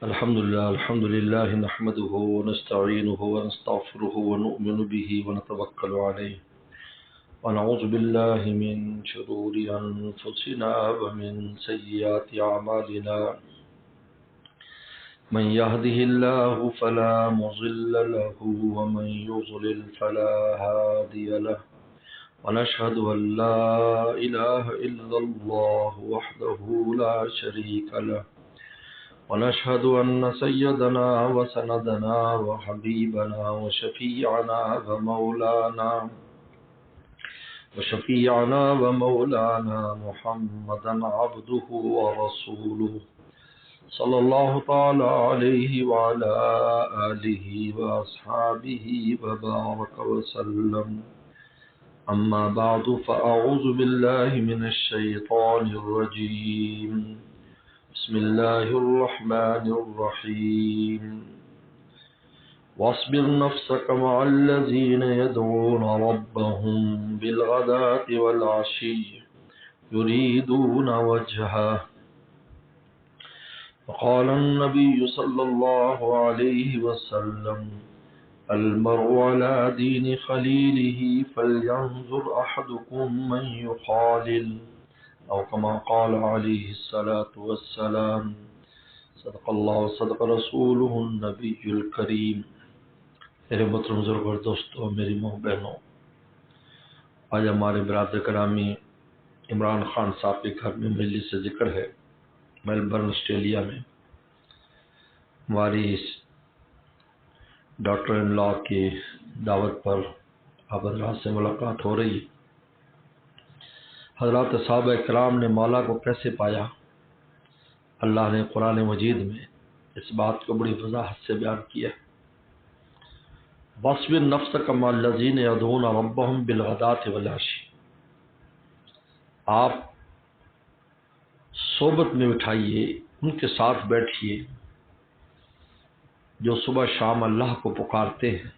الحمد لله نحمده ونستعينه ونستغفره ونؤمن به ونتوكل عليه ونعوذ بالله من شرور أنفسنا ومن سيئات أعمالنا من يهده الله فلا مضل له ومن يضلل فلا هادي له ونشهد أن لا إله إلا الله وحده لا شريك له ونشهد أن سيدنا وسندنا وحبيبنا وشفيعنا محمدا عبده ورسوله صلى الله تعالى عليه وعلى آله وأصحابه وبارك وسلم. أما بعد فأعوذ بالله من الشيطان الرجيم. بسم الله الرحمن الرحيم. واصبر نفسك مع الذين يدعون ربهم بالغداة والعشي يريدون وجهه. وقال النبي صلى الله عليه وسلم المرء على دين خليله فلينظر أحدكم من يخالل أو كما قال عليه الصلاة والسلام. صدق اللہ و صدق رسولہ النبی الکریم. میرے محترم بزرگوں اور دوستوں، میری ماں بہنوں، آج ہمارے برادر گرامی عمران خان صاحب کے گھر میں مجلس سے ذکر ہے میلبرن آسٹریلیا میں. ہماری ڈاکٹر ان لا کی دعوت پر آپ حضرات سے ملاقات ہو رہی ہے. حضرات صحابہ کرام نے مولا کو کیسے پایا؟ اللہ نے قرآن مجید میں اس بات کو بڑی وضاحت سے بیان کیا. واصبر نفسک مع الذین یدعون ربهم بالغداة والعشی. آپ صحبت میں اٹھائیے، ان کے ساتھ بیٹھیے جو صبح شام اللہ کو پکارتے ہیں.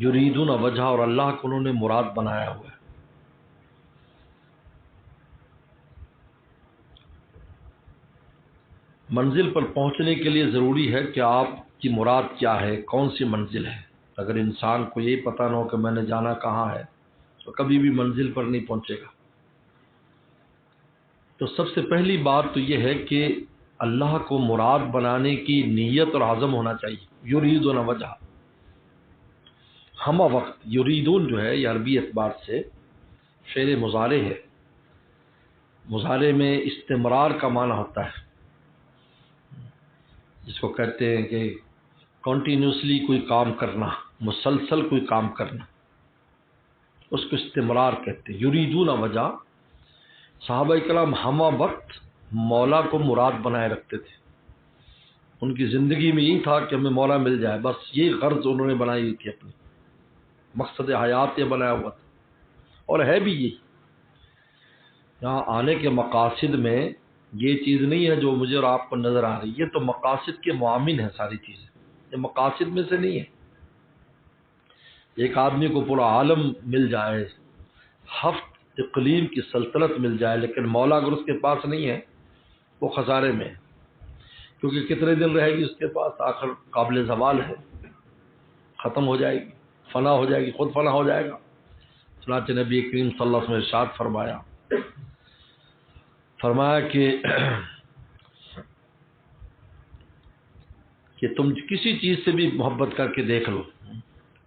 یریدون وجہ، اور اللہ کو انہوں نے مراد بنایا ہوا ہے. منزل پر پہنچنے کے لیے ضروری ہے کہ آپ کی مراد کیا ہے، کون سی منزل ہے. اگر انسان کو یہی پتہ نہ ہو کہ میں نے جانا کہاں ہے تو کبھی بھی منزل پر نہیں پہنچے گا. تو سب سے پہلی بات تو یہ ہے کہ اللہ کو مراد بنانے کی نیت اور عزم ہونا چاہیے. یریدون وجہ، ہمہ وقت. یریدون جو ہے یہ عربی اعتبار سے فعل مضارع ہے. مضارع میں استمرار کا معنی ہوتا ہے، جس کو کہتے ہیں کہ کنٹینیوسلی کوئی کام کرنا، مسلسل کوئی کام کرنا، اس کو استمرار کہتے ہیں. یریدون وجہ، صحابہ کرام ہمہ وقت مولا کو مراد بنائے رکھتے تھے. ان کی زندگی میں یہی تھا کہ ہمیں مولا مل جائے، بس یہ غرض انہوں نے بنائی ہوئی تھی، اپنی مقصد حیات یہ بنایا ہوا تھا. اور ہے بھی یہی. یہاں آنے کے مقاصد میں یہ چیز نہیں ہے جو مجھے اور آپ کو نظر آ رہی ہے، تو مقاصد کے معامل ہیں ساری چیزیں، یہ مقاصد میں سے نہیں ہے. ایک آدمی کو پورا عالم مل جائے، ہفت اقلیم کی سلطنت مل جائے، لیکن مولا اگر اس کے پاس نہیں ہے وہ خسارے میں ہے. کیونکہ کتنے دن رہے گی اس کے پاس، آخر قابل زوال ہے، ختم ہو جائے گی، فنا ہو جائے گی، خود فنا ہو جائے گا. چنانچہ نبی کریم صلی اللہ علیہ وسلم نے ارشاد فرمایا کہ تم کسی چیز سے بھی محبت کر کے دیکھ لو.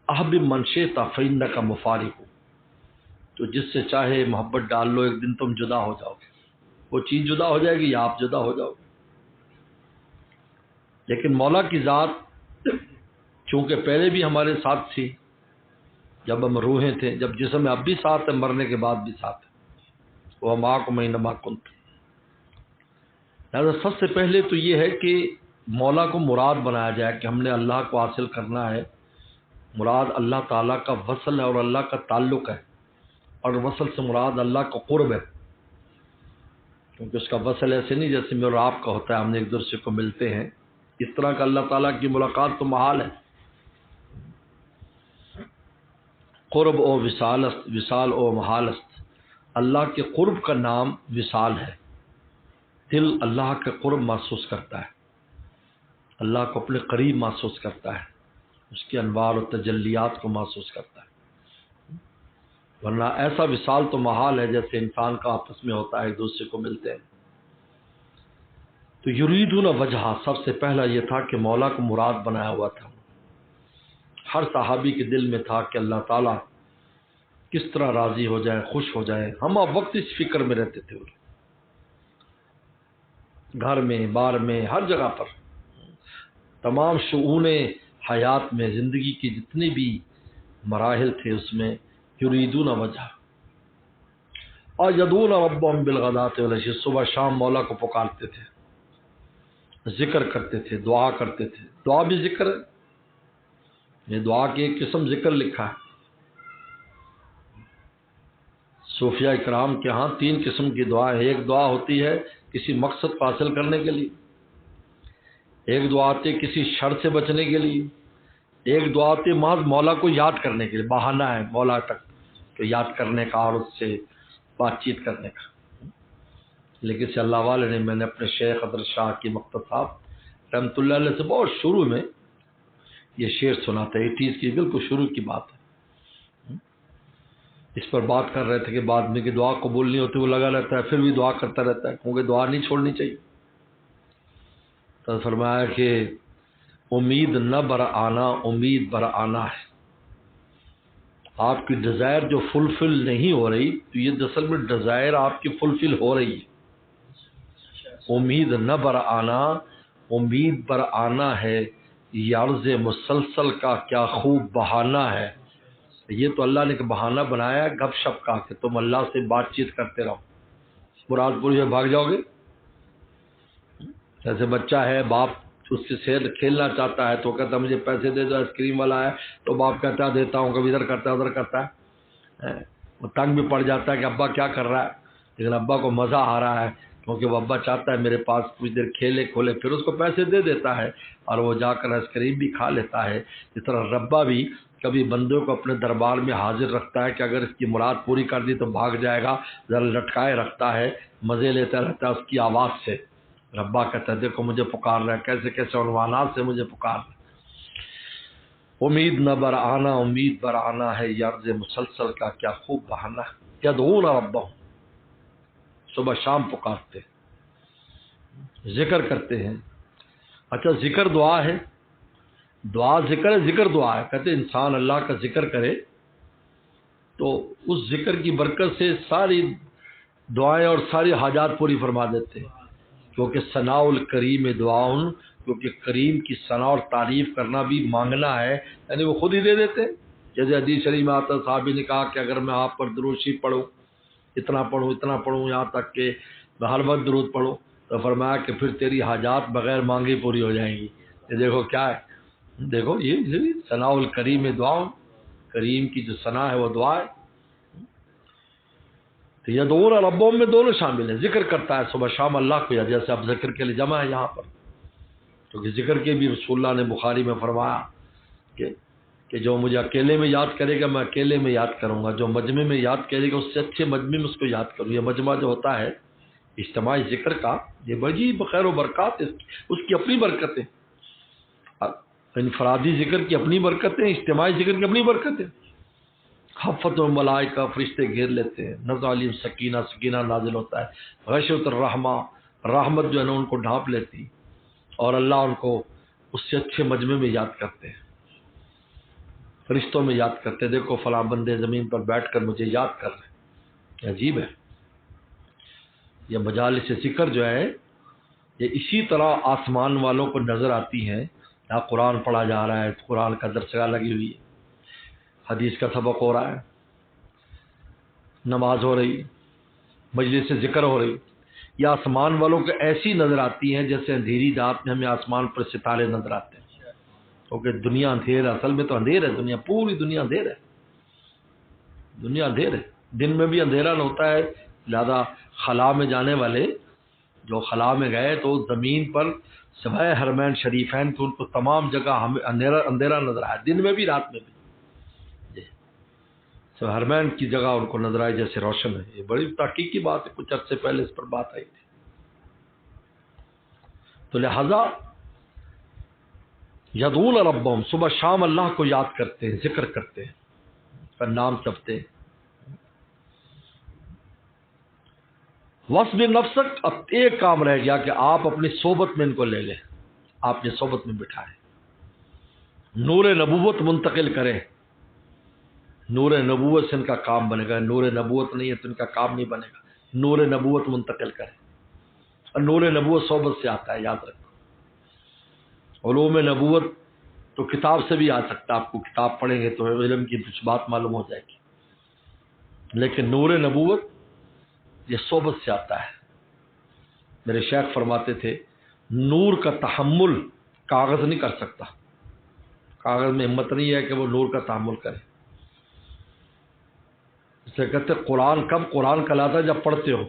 احبب من شئت فإنک مفارق، تو جس سے چاہے محبت ڈال لو، ایک دن تم جدا ہو جاؤ گے. وہ چیز جدا ہو جائے گی یا آپ جدا ہو جاؤ گے. لیکن مولا کی ذات چونکہ پہلے بھی ہمارے ساتھ تھی، جب ہم روحیں تھے، جب جسم اب بھی ساتھ ہے، مرنے کے بعد بھی ساتھ ہے. وہ معکم اینما کنتم. لہٰذا سب سے پہلے تو یہ ہے کہ مولا کو مراد بنایا جائے کہ ہم نے اللہ کو حاصل کرنا ہے. مراد اللہ تعالیٰ کا وصل ہے اور اللہ کا تعلق ہے، اور وصل سے مراد اللہ کا قرب ہے. کیونکہ اس کا وصل ایسے نہیں جیسے میرا آپ کا ہوتا ہے، ہم نے ایک دوسرے کو ملتے ہیں. اس طرح کا اللہ تعالیٰ کی ملاقات تو محال ہے. قرب او وصال است، وصال او محال است. اللہ کے قرب کا نام وصال ہے. دل اللہ کا قرب محسوس کرتا ہے. اللہ کو اپنے قریب محسوس کرتا ہے، اس کے انوار و تجلیات کو محسوس کرتا ہے. ورنہ ایسا وصال تو محال ہے جیسے انسان کا آپس میں ہوتا ہے، ایک دوسرے کو ملتے ہیں. تو یریدون وجہہ، سب سے پہلا یہ تھا کہ مولا کو مراد بنایا ہوا تھا. ہر صحابی کے دل میں تھا کہ اللہ تعالیٰ کس طرح راضی ہو جائے، خوش ہو جائے. ہم اب وقت اس فکر میں رہتے تھے، گھر میں، بار میں، ہر جگہ پر، تمام شؤون حیات میں، زندگی کی جتنے بھی مراحل تھے اس میں یریدون وجہ. اور یدعون ربهم بالغداۃ والعشی، صبح شام مولا کو پکارتے تھے، ذکر کرتے تھے، دعا کرتے تھے. دعا بھی ذکر ہے، یہ دعا کی ایک قسم ذکر لکھا ہے. صوفیہ اکرام کے ہاں 3 قسم کی دعا ہے. ایک دعا ہوتی ہے کسی مقصد کو حاصل کرنے کے لیے، ایک دعا آتی ہے کسی شر سے بچنے کے لیے، ایک دعا آتی ہے محض مولا کو یاد کرنے کے لیے، بہانہ ہے مولا تک تو یاد کرنے کا اور اس سے بات چیت کرنے کا. لیکن سے اللہ والے نے، میں نے اپنے شیخ حضرت شاہ کی مقتد صاحب رحمۃ اللہ علیہ سے بہت شروع میں یہ شعر سنا تھا، 80s کی بالکل شروع کی بات ہے. اس پر بات کر رہے تھے کہ بعد میں کہ دعا قبول نہیں ہوتی، وہ لگا رہتا ہے پھر بھی دعا کرتا رہتا ہے، کیونکہ دعا نہیں چھوڑنی چاہیے. تو فرمایا کہ امید نہ بر آنا، امید بر آنا ہے. آپ کی ڈیزائر جو فلفل نہیں ہو رہی تو یہ دراصل میں ڈیزائر آپ کی فلفل ہو رہی ہے. امید نہ بر آنا، امید بر آنا ہے، یہ عرض مسلسل کا کیا خوب بہانہ ہے. یہ تو اللہ نے بہانہ بنایا گپ شپ کا کہ تم اللہ سے بات چیت کرتے رہو، مراد پوری میں بھاگ جاؤ گے. جیسے بچہ ہے، باپ اس کے ساتھ کھیلنا چاہتا ہے تو کہتا ہے مجھے پیسے دے دو، آئس کریم والا ہے تو باپ کہتا ہے دیتا ہوں، کبھی ادھر کرتا ہے ادھر کرتا ہے. وہ تنگ بھی پڑ جاتا ہے کہ ابا کیا کر رہا ہے، لیکن ابا کو مزہ آ رہا ہے کیونکہ وہ ابا چاہتا ہے میرے پاس کچھ دیر کھیلے کھولے، پھر اس کو پیسے دے دیتا ہے اور وہ جا کر آئس کریم بھی کھا لیتا ہے. اس طرح ربا بھی کبھی بندوں کو اپنے دربار میں حاضر رکھتا ہے کہ اگر اس کی مراد پوری کر دی تو بھاگ جائے گا، ذرا لٹکائے رکھتا ہے، مزے لیتا رہتا ہے اس کی آواز سے. ربا کہتا ہے دیکھو مجھے پکار رہا ہے، کیسے کیسے عنوانات سے مجھے پکار رہا ہے. امید نہ بر آنا، امید بر آنا ہے، یارز مسلسل کا کیا خوب بہانہ ہے. یدعون ربهم، صبح شام پکارتے، ذکر کرتے ہیں. اچھا ذکر دعا ہے، دعا ذکر ہے، ذکر دعا ہے. کہتے انسان اللہ کا ذکر کرے تو اس ذکر کی برکت سے ساری دعائیں اور ساری حاجات پوری فرما دیتے ہیں. کیونکہ ثناء الکریم دعاؤن، کیونکہ کریم کی ثنا اور تعریف کرنا بھی مانگنا ہے، یعنی وہ خود ہی دے دیتے. جیسے حدیث شریف میں آتا، صحابی نے کہا کہ اگر میں آپ پر درود شریف پڑھوں، اتنا پڑھوں یہاں تک کہ میں ہر وقت درود پڑھوں، تو فرمایا کہ پھر تیری حاجات بغیر مانگے پوری ہو جائیں گی. یہ دیکھو کیا ہے، دیکھو یہ ثناء الکریم دعاؤن، کریم کی جو ثنا ہے وہ دعا ہے. تو یدعون ربهم میں دونوں شامل ہیں، ذکر کرتا ہے صبح شام اللہ کو، یا جیسے اب ذکر کے لیے جمع ہے یہاں پر، کیونکہ ذکر کے بھی رسول اللہ نے بخاری میں فرمایا کہ جو مجھے اکیلے میں یاد کرے گا میں اکیلے میں یاد کروں گا، جو مجمع میں یاد کرے گا اس سے اچھے مجمع میں اس کو یاد کروں. یہ مجمع جو ہوتا ہے اجتماعی ذکر کا، یہ بڑی بخیر و برکات، اس کی اپنی برکتیں، انفرادی ذکر کی اپنی برکتیں، اجتماعی ذکر کی اپنی برکتیں. حفت و ملائکہ فرشتے گھیر لیتے ہیں، نزل علیہم سکینہ، سکینہ نازل ہوتا ہے، غشیت الرحمہ، رحمت جو ہے نا ان کو ڈھانپ لیتی، اور اللہ ان کو اس سے اچھے مجمع میں یاد کرتے ہیں، فرشتوں میں یاد کرتے ہیں. دیکھو فلاں بندے زمین پر بیٹھ کر مجھے یاد کر رہے ہیں. عجیب ہے یہ مجالس ذکر جو ہے، یہ اسی طرح آسمان والوں کو نظر آتی ہیں. یہاں قرآن پڑھا جا رہا ہے، قرآن کا درسگاہ لگی ہوئی ہے، حدیث کا سبق ہو رہا ہے، نماز ہو رہی، مجلس سے ذکر ہو رہی. یہ آسمان والوں کو ایسی نظر آتی ہیں جیسے اندھیری رات میں ہمیں آسمان پر ستارے نظر آتے ہیں. کیونکہ دنیا اندھیر ہے، اصل میں تو اندھیر ہے دنیا، پوری دنیا اندھیر ہے، دنیا اندھیر ہے. دن میں بھی اندھیرا نہ ہوتا ہے، لہذا خلا میں جانے والے جو خلا میں گئے تو زمین پر سوائے حرمین شریفین تو ان کو تمام جگہ ہمیں اندھیرا نظر آیا، دن میں بھی رات میں بھی. حرمین کی جگہ ان کو نظر آئی جیسے روشن ہے. یہ بڑی تحقیقی بات ہے، کچھ عرصے پہلے اس پر بات آئی تھی. تو لہذا یدعون ربہم، صبح شام اللہ کو یاد کرتے ہیں، ذکر کرتے ہیں، کا نام جپتے ہیں۔ وَاصْبِرْ نَفْسَكَ، اب ایک کام رہ گیا کہ آپ اپنی صحبت میں ان کو لے لیں، آپ نے صحبت میں بٹھائیں، نور نبوت منتقل کریں۔ نور نبوت سے ان کا کام بنے گا، نور نبوت نہیں ہے تو ان کا کام نہیں بنے گا، نور نبوت منتقل کریں۔ اور نور نبوت صحبت سے آتا ہے، یاد رکھو۔ علوم نبوت تو کتاب سے بھی آ سکتا ہے، آپ کو کتاب پڑھیں گے تو علم کی کچھ بات معلوم ہو جائے گی، لیکن نور نبوت یہ صحبت سے آتا ہے۔ میرے شیخ فرماتے تھے نور کا تحمل کاغذ نہیں کر سکتا، کاغذ میں ہمت نہیں ہے کہ وہ نور کا تحمل کرے۔ اس لیے کہتے قرآن کب قرآن کہلاتا ہے؟ جب پڑھتے ہو۔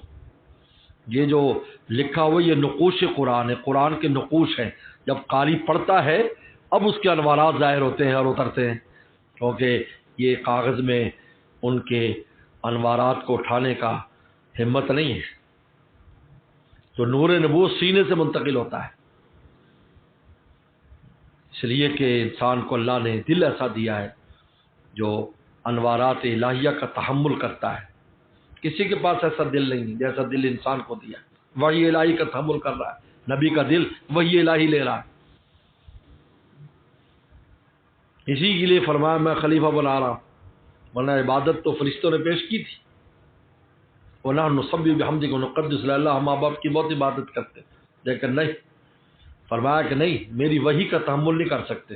یہ جو لکھا ہوا یہ نقوش قرآن ہے، قرآن کے نقوش ہیں، جب قاری پڑھتا ہے اب اس کے انوارات ظاہر ہوتے ہیں اور اترتے ہیں، کیونکہ یہ کاغذ میں ان کے انوارات کو اٹھانے کا ہمت نہیں ہے۔ تو نور نبوت سینے سے منتقل ہوتا ہے، اس لیے کہ انسان کو اللہ نے دل ایسا دیا ہے جو انوارات الہیہ کا تحمل کرتا ہے۔ کسی کے پاس ایسا دل نہیں ہے جیسا دل انسان کو دیا ہے، وحی الہی کا تحمل کر رہا ہے، نبی کا دل وحی الہی لے رہا ہے۔ اسی کے لیے فرمایا میں خلیفہ بنا رہا ہوں، ورنہ عبادت تو فرشتوں نے پیش کی تھی، وَنَحْنُ نُسَبِّحُ بِحَمْدِكَ وَنُقَدِّسُ لَكَ، اللہ ہم باپ کی بہت عبادت کرتے، لیکن نہیں، فرمایا کہ نہیں، میری وحی کا تحمل نہیں کر سکتے۔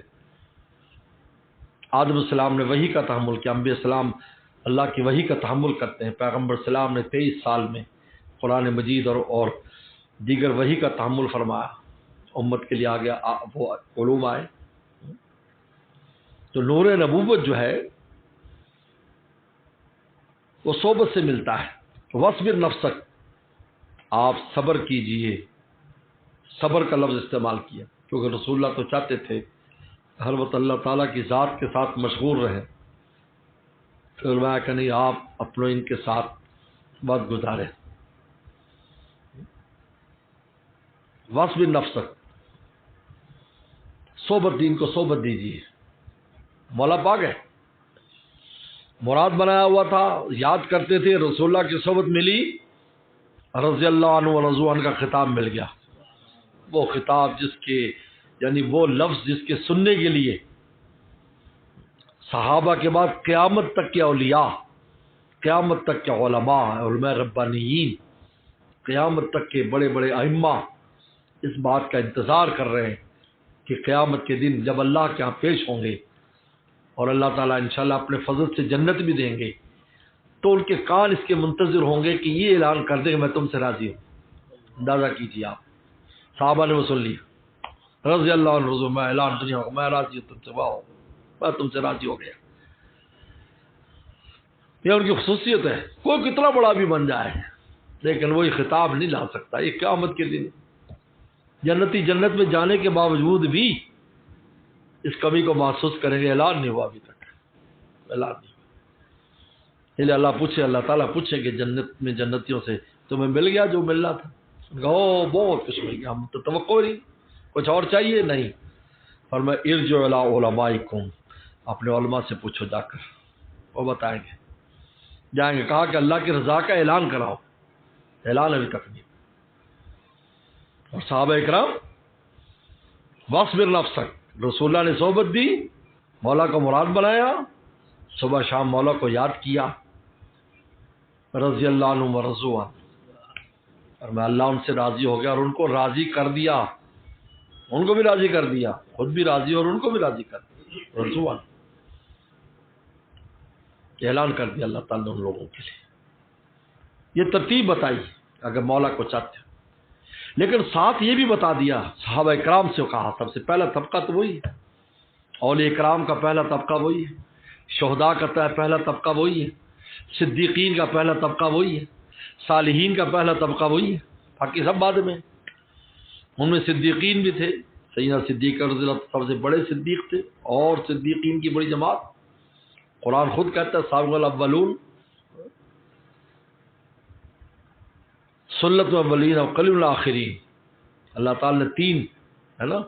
آدم السلام نے وحی کا تحمل کیا، انبیاء السلام اللہ کی وحی کا تحمل کرتے ہیں، پیغمبر السلام نے 23 سال میں قرآن مجید اور دیگر وحی کا تحمل فرمایا، امت کے لیے آگے وہ علوم آئے۔ تو نور نبوت جو ہے وہ صحبت سے ملتا ہے۔ وَاصْبِرْ نَفْسَكَ، آپ صبر کیجئے، صبر کا لفظ استعمال کیا کیونکہ رسول اللہ تو چاہتے تھے ہر وقت اللہ تعالیٰ کی ذات کے ساتھ مشغول رہیں، فرمایا کہ نہیں، آپ اپنے ان کے ساتھ وقت گزاریں۔ وَاصْبِرْ نَفْسَكَ، صحبت دین کو صحبت دیجیے۔ مولا پاک ہے، مراد بنایا ہوا تھا، یاد کرتے تھے، رسول اللہ کی صحبت ملی، رضی اللہ عنہ و رضوا عنہ کا خطاب مل گیا، وہ خطاب جس کے یعنی وہ لفظ جس کے سننے کے لیے صحابہ کے بعد قیامت تک کے اولیاء، قیامت تک کے علماء، علماء ربانیین، قیامت تک کے بڑے بڑے ائمہ اس بات کا انتظار کر رہے ہیں کہ قیامت کے دن جب اللہ کے ہاں پیش ہوں گے اور اللہ تعالیٰ انشاءاللہ اپنے فضل سے جنت بھی دیں گے، تو ان کے کان اس کے منتظر ہوں گے کہ یہ اعلان کر دے کہ میں تم سے راضی ہوں۔ اندازہ کیجیے آپ، صحابہ نے وہ سن لیا، رضی اللہ عنہ رضو، میں اعلان دنیا ہوں، میں راضی ہوں تم سے، واہ میں تم سے راضی ہو گیا۔ یہ ان کی خصوصیت ہے، کوئی کتنا بڑا بھی بن جائے لیکن وہی خطاب نہیں لا سکتا۔ یہ قیامت کے دن جنتی جنت میں جانے کے باوجود بھی اس کمی کو محسوس کریں گے، اعلان نہیں ہوا ابھی تک، اعلان نہیں ہوا۔ اس لیے اللہ پوچھے، اللہ تعالیٰ پوچھے کہ جنت میں جنتیوں سے تمہیں مل گیا جو ملنا تھا؟ کہو بہت کچھ مل گیا، ہم تو توقع نہیں، کچھ اور چاہیے نہیں۔ فرمایا ارجعوا الی علمائکم، اپنے علماء سے پوچھو جا کر، وہ بتائیں گے، جائیں گے۔ کہا کہ اللہ کی رضا کا اعلان کراؤ، اعلان ابھی تک نہیں۔ اور صحابہ اکرام واصبر نفسک، رسول اللہ نے صحبت دی، مولا کو مراد بنایا، صبح شام مولا کو یاد کیا، رضی اللہ عنہ و رضوا عنہ، اور میں اللہ ان سے راضی ہو گیا اور ان کو راضی کر دیا، ان کو بھی راضی کر دیا، خود بھی راضی اور ان کو بھی راضی کر دیا، رضوا عنہ، اعلان کر دیا اللہ تعالیٰ نے ان لوگوں کے لیے۔ یہ ترتیب بتائی اگر مولا کو چاہتے، لیکن ساتھ یہ بھی بتا دیا، صحابہ اکرام سے کہا سب سے پہلا طبقہ تو وہی ہے، اولیاء اکرام کا پہلا طبقہ وہی ہے، شہداء کا پہلا طبقہ وہی ہے، صدیقین کا پہلا طبقہ وہی ہے، صالحین کا پہلا طبقہ وہی ہے، باقی سب بعد میں۔ ان میں صدیقین بھی تھے، سیدنا صدیق رضی اللہ سب سے بڑے صدیق تھے، اور صدیقین کی بڑی جماعت، قرآن خود کہتا ہے سابق الاولون سلت الاولین اور قلیل الاخرین۔ اللہ تعالیٰ نے 3 ہے نا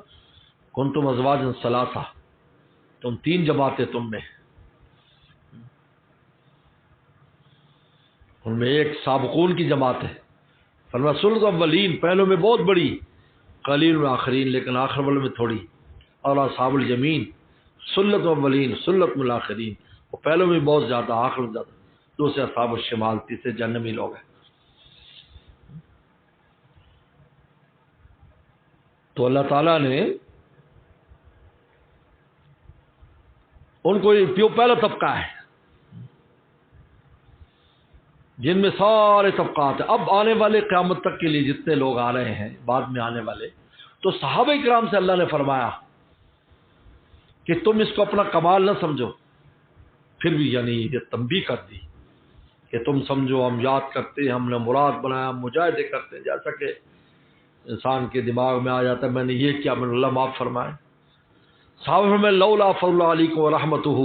کنتم ازواجا ثلاثہ، تم تین جماعتیں تم میں، ان میں ایک سابقون کی جماعت ہے، فرمایا سلط اولین، پہلوں میں بہت بڑی، قلیل میں آخرین، لیکن آخر والوں میں تھوڑی، اور اصحاب الیمین سلت اولین سلت میں آخرین، وہ پہلوں میں بہت زیادہ آخر میں زیادہ، دوسرے اصحاب الشمال، تیسرے جہنمی لوگ ہیں۔ تو اللہ تعالیٰ نے ان کو یہ پہلا طبقہ ہے جن میں سارے طبقات ہیں۔ اب آنے والے قیامت تک کے لیے جتنے لوگ آ رہے ہیں بعد میں آنے والے، تو صحابہ کرام سے اللہ نے فرمایا کہ تم اس کو اپنا کمال نہ سمجھو، پھر بھی یعنی یہ تنبیہ کر دی کہ تم سمجھو ہم یاد کرتے ہیں، ہم نے مراد بنایا، ہم مجاہدے کرتے ہیں، جیسا کہ انسان کے دماغ میں آ جاتا ہے میں نے یہ کیا، میں نے اللہ معاف فرمائے۔ صحابہ میں لولا فضل اللہ علیکم ورحمتہ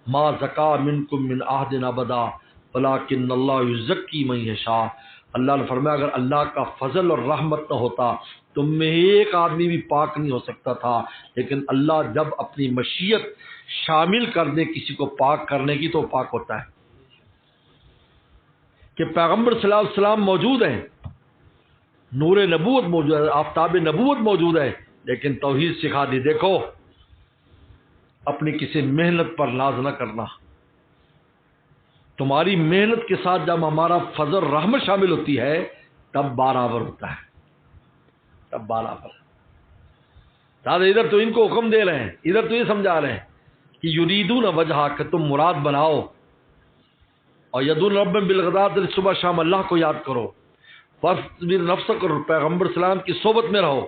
ما زکا منکم من احد ابدا ولکن اللہ یزکی من یشاء۔ اللہ نے فرمایا اگر اللہ کا فضل اور رحمت نہ ہوتا تم میں ایک آدمی بھی پاک نہیں ہو سکتا تھا، لیکن اللہ جب اپنی مشیت شامل کر دے کسی کو پاک کرنے کی تو پاک ہوتا ہے۔ کہ پیغمبر صلی اللہ علیہ وسلم موجود ہیں، نور نبوت موجود ہے، آفتاب نبوت موجود ہے، لیکن توحید سکھا دی، دیکھو اپنی کسی محنت پر ناز نہ کرنا، تمہاری محنت کے ساتھ جب ہمارا فضل رحمت شامل ہوتی ہے تب برابر ہوتا ہے، تب برابر۔ ادھر تو ان کو حکم دے رہے ہیں، ادھر تو یہ سمجھا رہے ہیں کہ یریدون وجہا، کہ تم مراد بناؤ، اور یدون رب بالغداۃ، صبح شام اللہ کو یاد کرو، فاصبر نفسک، اور پیغمبر سلام کی صحبت میں رہو۔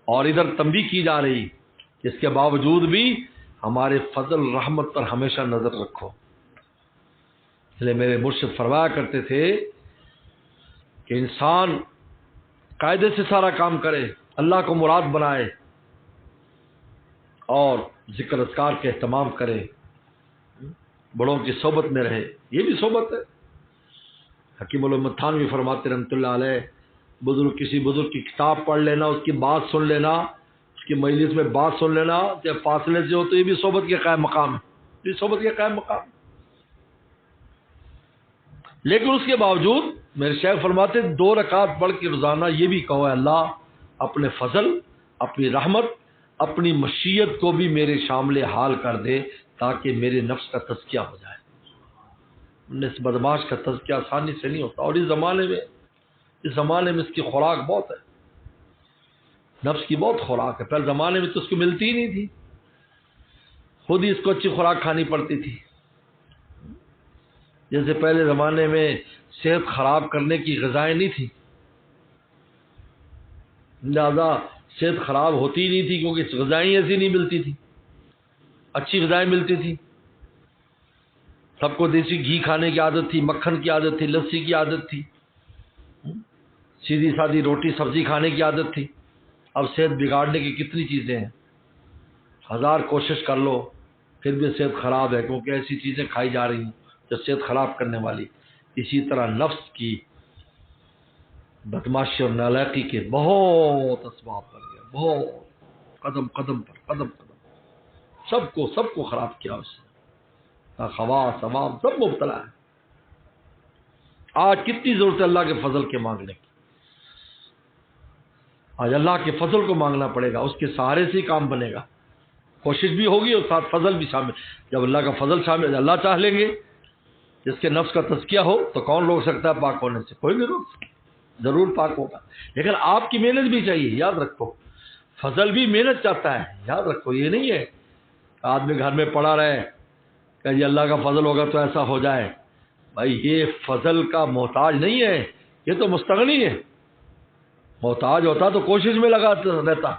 اور ادھر تنبیہ کی جا رہی کہ اس کے باوجود بھی ہمارے فضل رحمت پر ہمیشہ نظر رکھو۔ اس لیے میرے مرشد فرمایا کرتے تھے کہ انسان قاعدے سے سارا کام کرے، اللہ کو مراد بنائے، اور ذکر اذکار کے اہتمام کرے، بڑوں کی صحبت میں رہے، یہ بھی صحبت ہے۔ حکیم الامت تھانوی فرماتے رحمۃ اللہ علیہ، کسی بزرگ کی کتاب پڑھ لینا، اس کی بات سن لینا، اس کی مجلس میں بات سن لینا چاہے فاصلے سے ہو، تو یہ بھی صحبت کے قائم مقام ہے، یہ صحبت کے قائم مقام ہے۔ لیکن اس کے باوجود میرے شیخ فرماتے 2 رکعت پڑھ کے روزانہ یہ بھی کہو، اللہ اپنے فضل، اپنی رحمت، اپنی مشیت کو بھی میرے شامل حال کر دے، تاکہ میرے نفس کا تزکیہ ہو جائے۔ اس بدماش کا تزکیہ آسانی سے نہیں ہوتا، اور اس زمانے میں اس کی خوراک بہت ہے، نفس کی بہت خوراک ہے۔ پہلے زمانے میں تو اس کو ملتی ہی نہیں تھی، خود ہی اس کو اچھی خوراک کھانی پڑتی تھی۔ جیسے پہلے زمانے میں صحت خراب کرنے کی غذائیں نہیں تھیں، لہذا صحت خراب ہوتی ہی نہیں تھی، کیونکہ غذائیں ایسی نہیں ملتی تھی، اچھی غذائیں ملتی تھی۔ سب کو دیسی گھی کھانے کی عادت تھی، مکھن کی عادت تھی، لسی کی عادت تھی، سیدھی سادھی روٹی سبزی کھانے کی عادت تھی۔ اب صحت بگاڑنے کی کتنی چیزیں ہیں، 1000 کوشش کر لو پھر بھی صحت خراب ہے، کیونکہ ایسی چیزیں کھائی جا رہی ہیں جو صحت خراب کرنے والی۔ اسی طرح نفس کی بدماشی اور نالائقی کے بہت اسباب بن گئے، بہت قدم قدم پر قدم سب کو خراب کیا اس نے، خواص عوام سب مبتلا ہے۔ آج کتنی ضرورت ہے اللہ کے فضل کے مانگنے کی، آج اللہ کے فضل کو مانگنا پڑے گا، اس کے سہارے سے ہی کام بنے گا، کوشش بھی ہوگی اور ساتھ فضل بھی شامل۔ جب اللہ کا فضل شامل، اللہ چاہ لیں گے، جس کے نفس کا تزکیہ ہو تو کون روک سکتا ہے پاک ہونے سے؟ کوئی نہیں روک سکتا، ضرور پاک ہوگا، لیکن آپ کی محنت بھی چاہیے، یاد رکھو فضل بھی محنت چاہتا ہے، یاد رکھو۔ یہ نہیں ہے آدمی گھر میں پڑا رہے کہ یہ اللہ کا فضل ہوگا تو ایسا ہو جائے، بھائی یہ فضل کا محتاج نہیں ہے، یہ تو مستغنی ہے۔ محتاج ہوتا تو کوشش میں لگا رہتا۔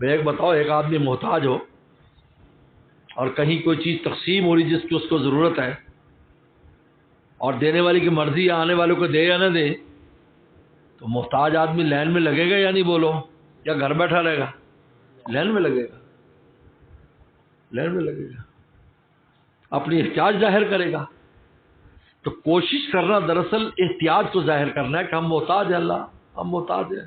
ایک بتاؤ، ایک آدمی محتاج ہو اور کہیں کوئی چیز تقسیم ہو رہی جس کی اس کو ضرورت ہے، اور دینے والی کی مرضی ہے آنے والوں کو دے یا نہ دے، تو محتاج آدمی لائن میں لگے گا یا نہیں بولو، یا گھر بیٹھا رہے گا؟ لائن میں لگے گا، لائن میں لگے گا، اپنی احتیاج ظاہر کرے گا۔ تو کوشش کرنا دراصل احتیاج کو ظاہر کرنا ہے کہ ہم محتاج ہیں، اللہ ہم محتاج ہیں۔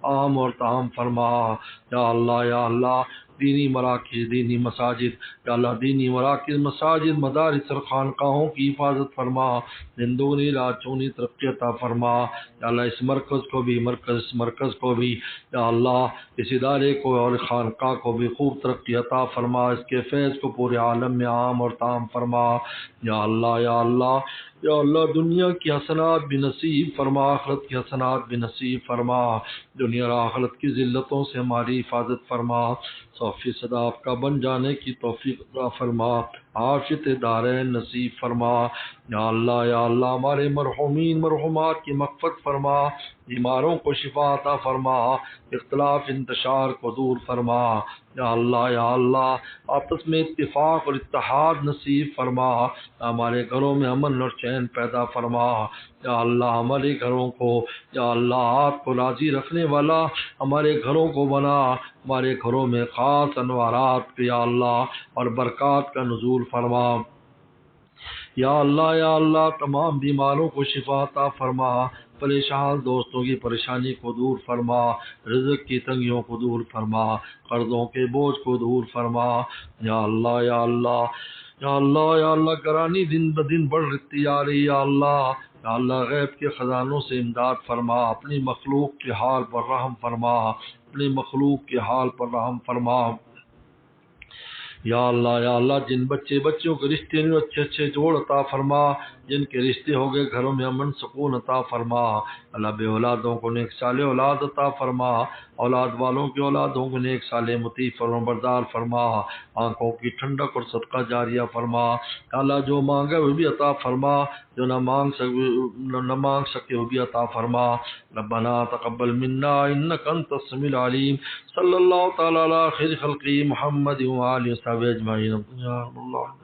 عام اور تام فرما یا اللہ دینی مراکز دینی مساجد یا اللہ دینی مراکز مساجد مدارس اور خانقاہوں کی حفاظت فرما زندگی رات چونی ترقی عطا فرما یا اللہ اس مرکز کو بھی یا اللہ اس ادارے کو اور خانقاہ کو بھی خوب ترقی عطا فرما اس کے فیض کو پورے عالم میں عام اور تام فرما یا اللہ دنیا کی حسنات بھی نصیب فرما آخرت کی حسنات بھی نصیب فرما دنیا اور آخرت کی ذلتوں سے ہماری حفاظت فرما 100% آپ کا بن جانے کی توفیق عطا فرما عافیت دارین نصیب فرما یا اللہ ہمارے مرحومین مرحومات کی مغفرت فرما بیماروں کو شفا عطا فرما اختلاف انتشار کو دور فرما یا اللہ آپس میں اتفاق اور اتحاد نصیب فرما ہمارے گھروں میں امن اور چین پیدا فرما یا اللہ ہمارے گھروں کو یا اللہ آپ کو راضی رکھنے والا ہمارے گھروں کو بنا ہمارے گھروں میں خاص انوارات یا اللہ اور برکات کا نزول فرما یا اللہ تمام بیماروں کو شفا عطا فرما پریشان دوستوں کی پریشانی کو دور فرما رزق کی تنگیوں کو دور فرما قرضوں کے بوجھ کو دور فرما یا اللہ گرانی دن بدن بڑھتی جا رہی یا اللہ غیب کے خزانوں سے امداد فرما اپنی مخلوق کے حال پر رحم فرما اپنی مخلوق کے حال پر رحم فرما یا اللہ جن بچوں کے رشتے میں اچھے جوڑ عطا فرما جن کے رشتے ہو گئے گھروں میں امن سکون عطا فرما اللہ بے اولادوں کو نیک صالح اولاد عطا فرما اولاد والوں کی اولادوں کو نیک صالح مطیع فرمانبردار فرما آنکھوں کی ٹھنڈک اور صدقہ جاریہ فرما اللہ جو مانگے وہ بھی عطا فرما جو نہ مانگ سکے وہ بھی عطا فرما ربنا تقبل منا انک انت السمیع العلیم صلی اللہ تعالی علی خیر خلقی محمد و آلہ وصحبہ اجمعین یا اللہ